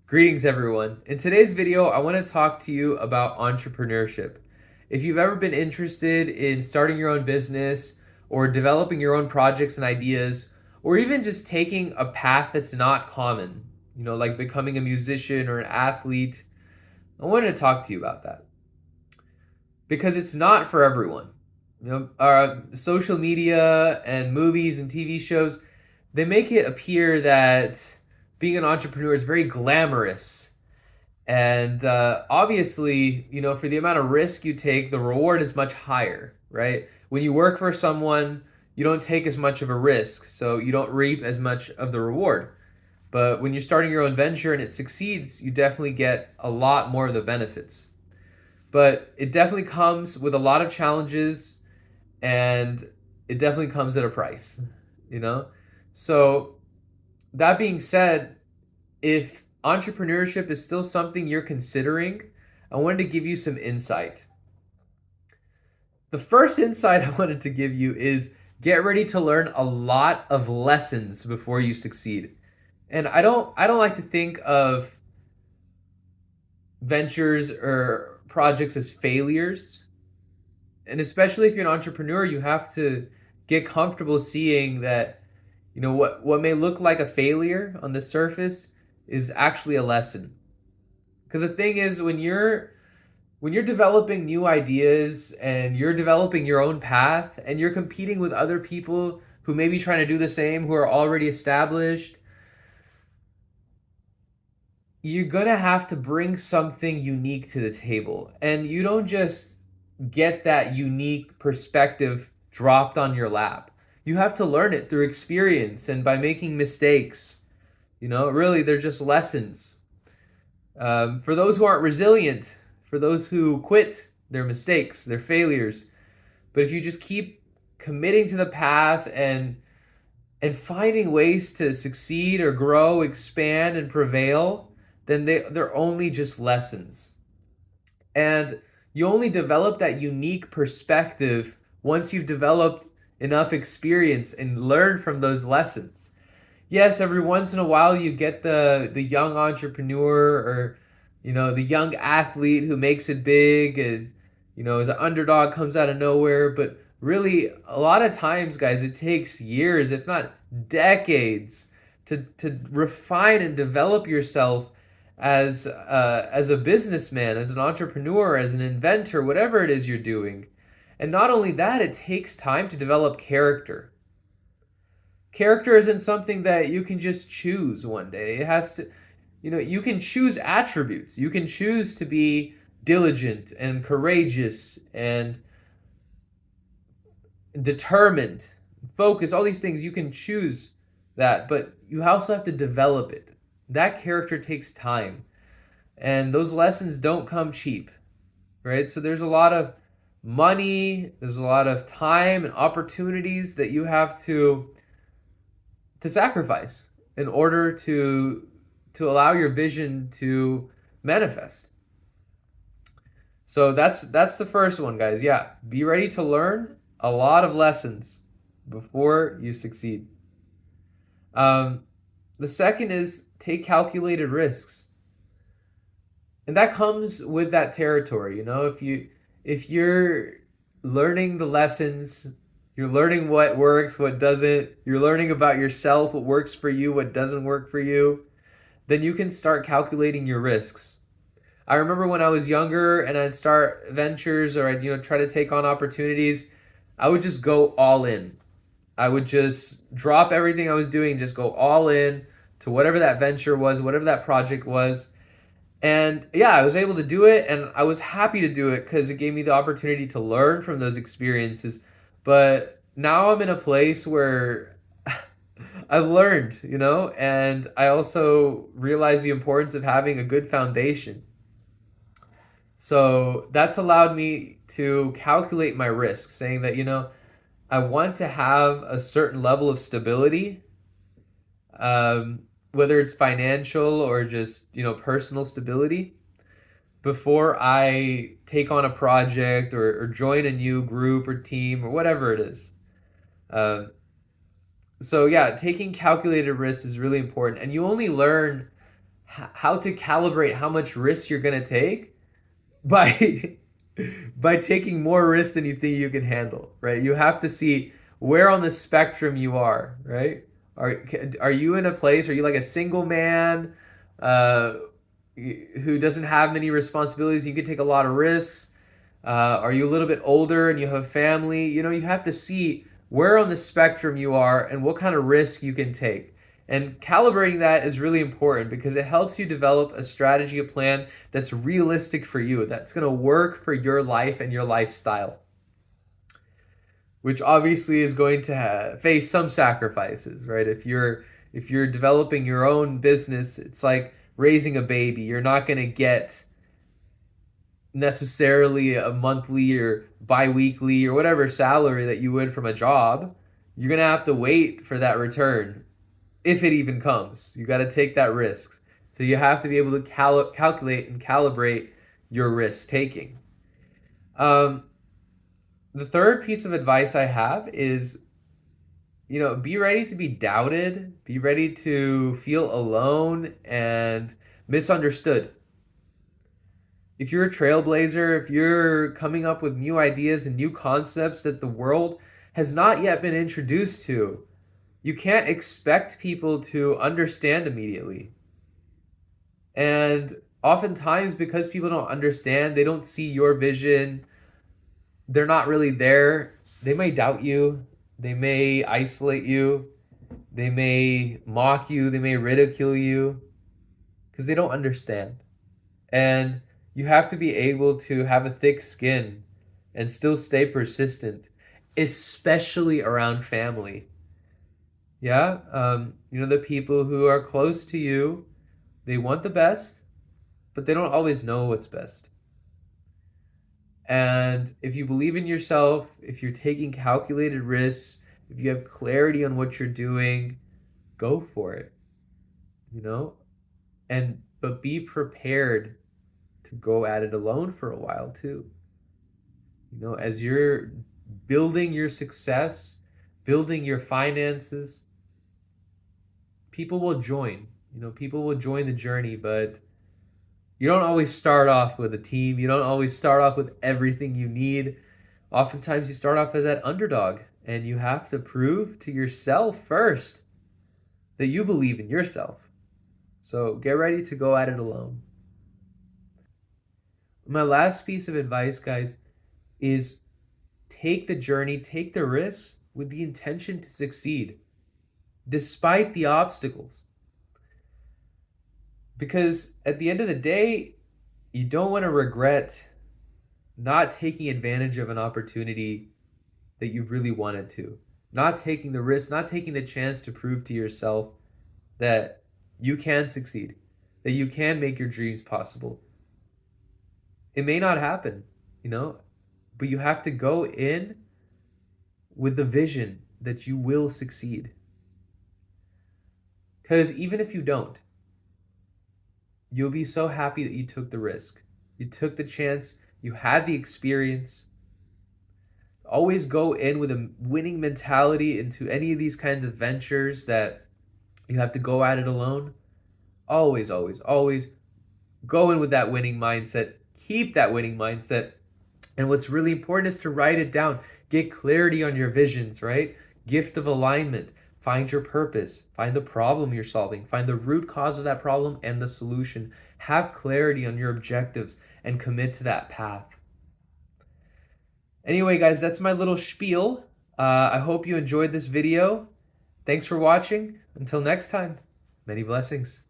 Greetings, everyone. In today's video, I want to talk to you about entrepreneurship. If you've ever been interested in starting your own business or developing your own projects and ideas, or even just taking a path that's not common, like becoming a musician or an athlete, I wanted to talk to you about that because it's not for everyone. Social media and movies and TV shows, they make it appear that being an entrepreneur is very glamorous. And obviously, for the amount of risk you take, the reward is much higher, right? When you work for someone, you don't take as much of a risk, so you don't reap as much of the reward. But when you're starting your own venture and it succeeds, you definitely get a lot more of the benefits. But it definitely comes with a lot of challenges, and it definitely comes at a price, you know? So, that being said, if entrepreneurship is still something you're considering, I wanted to give you some insight. The first insight I wanted to give you is get ready to learn a lot of lessons before you succeed. And I don't like to think of ventures or projects as failures. And especially if you're an entrepreneur, you have to get comfortable seeing that what may look like a failure on the surface is actually a lesson. Because the thing is, when you're developing new ideas and you're developing your own path and you're competing with other people who may be trying to do the same, who are already established, you're gonna have to bring something unique to the table. And you don't just get that unique perspective dropped on your lap. You have to learn it through experience and by making mistakes. Really, they're just lessons. For those who aren't resilient, for those who quit their mistakes, their failures. But if you just keep committing to the path and finding ways to succeed or grow, expand, and prevail, then they're only just lessons. And you only develop that unique perspective once you've developed enough experience and learned from those lessons. Yes, every once in a while you get the young entrepreneur or the young athlete who makes it big and as an underdog comes out of nowhere, but really a lot of times, guys, it takes years, if not decades, to refine and develop yourself as a businessman, as an entrepreneur, as an inventor, whatever it is you're doing. And not only that, it takes time to develop character. Character isn't something that you can just choose one day. It has to, you can choose attributes. You can choose to be diligent and courageous and determined, focused, all these things. You can choose that, but you also have to develop it. That character takes time. And those lessons don't come cheap, right? So there's a lot of money, there's a lot of time and opportunities that you have to sacrifice in order to allow your vision to manifest. So that's the first one, guys. Yeah, be ready to learn a lot of lessons before you succeed. The second is take calculated risks. And that comes with that territory, if you're learning the lessons, you're learning what works, what doesn't, you're learning about yourself, what works for you, what doesn't work for you, then you can start calculating your risks. I remember when I was younger and I'd start ventures or I'd try to take on opportunities, I would just go all in. I would just drop everything I was doing, just go all in to whatever that venture was, whatever that project was. And yeah, I was able to do it and I was happy to do it because it gave me the opportunity to learn from those experiences. But now I'm in a place where I've learned, and I also realize the importance of having a good foundation. So that's allowed me to calculate my risk, saying that, I want to have a certain level of stability, whether it's financial or just, personal stability before I take on a project or join a new group or team or whatever it is. Uh, so yeah, taking calculated risks is really important, and you only learn how to calibrate how much risk you're going to take by by taking more risk than you think you can handle, right? You have to see where on the spectrum you are, right? Are you in a place? Are you like a single man uh, who doesn't have many responsibilities? You can take a lot of risks. Are you a little bit older and you have family? You know, you have to see where on the spectrum you are and what kind of risk you can take. And calibrating that is really important because it helps you develop a strategy, a plan that's realistic for you, that's going to work for your life and your lifestyle, which obviously is going to face some sacrifices, right? If you're developing your own business, it's like raising a baby. You're not going to get necessarily a monthly or bi-weekly or whatever salary that you would from a job. You're going to have to wait for that return if it even comes. You got to take that risk. So you have to be able to calculate and calibrate your risk taking. The third piece of advice I have is, be ready to be doubted, be ready to feel alone and misunderstood. If you're a trailblazer, if you're coming up with new ideas and new concepts that the world has not yet been introduced to, you can't expect people to understand immediately. And oftentimes, because people don't understand, they don't see your vision, they're not really there, they may doubt you, they may isolate you, they may mock you, they may ridicule you because they don't understand. And you have to be able to have a thick skin and still stay persistent, especially around family. Yeah, the people who are close to you, they want the best, but they don't always know what's best. And if you believe in yourself, if you're taking calculated risks, if you have clarity on what you're doing, go for it. But be prepared to go at it alone for a while too. As you're building your success, building your finances, people will join. People will join the journey, but you don't always start off with a team. You don't always start off with everything you need. Oftentimes you start off as that underdog, and you have to prove to yourself first that you believe in yourself. So get ready to go at it alone. My last piece of advice, guys, is take the journey, take the risks with the intention to succeed, despite the obstacles. Because at the end of the day, you don't want to regret not taking advantage of an opportunity that you really wanted to, not taking the risk, not taking the chance to prove to yourself that you can succeed, that you can make your dreams possible. It may not happen, but you have to go in with the vision that you will succeed. Because even if you don't, you'll be so happy that you took the risk. You took the chance. You had the experience. Always go in with a winning mentality into any of these kinds of ventures that you have to go at it alone. Always, always, always go in with that winning mindset. Keep that winning mindset. And what's really important is to write it down. Get clarity on your visions, right? Gift of alignment. Find your purpose. Find the problem you're solving. Find the root cause of that problem and the solution. Have clarity on your objectives and commit to that path. Anyway, guys, that's my little spiel. I hope you enjoyed this video. Thanks for watching. Until next time, many blessings.